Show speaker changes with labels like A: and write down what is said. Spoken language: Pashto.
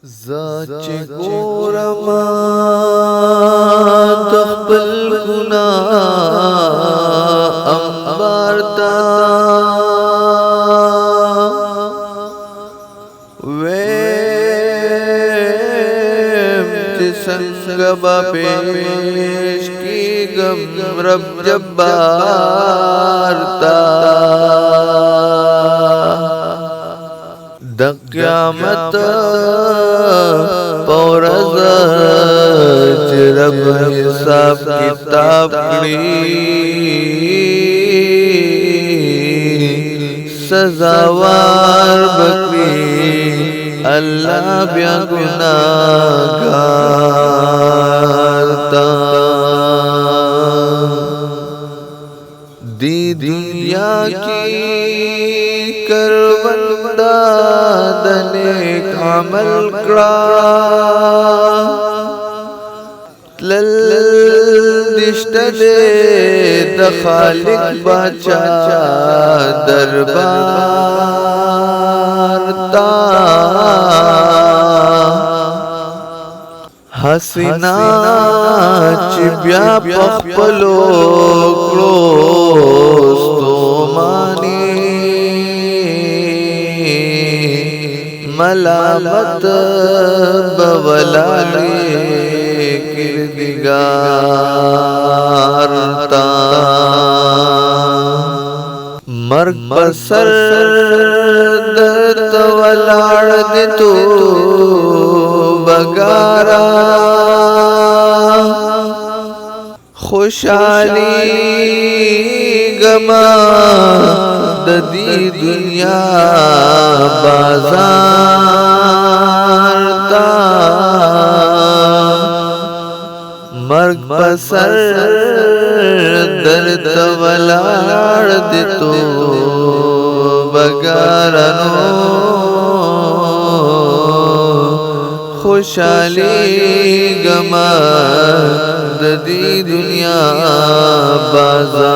A: زچ ګورما تخپل ګنا انبار تا ویم چې څنګه به پیش کیږم رب جبار تا د قیامت پورز چې رب حساب کتاب کړي سزاوار بکړي الله بیا ګناهګار تا دی دنیا کی کروندا د نیک عمل کړه تلل دشته د خالق بچا دربار تا حسینا چې بیا پخپلو کړو ستومانی ملامت بولالی کردگار تا مرگ بسر درد ولاړ دی تو بگارا خوشحالی گما د دې دنیا بازار تا مرگ بسر درد ولاړ دی تو بگارانو خوشحالی گما د دې دنیا بازار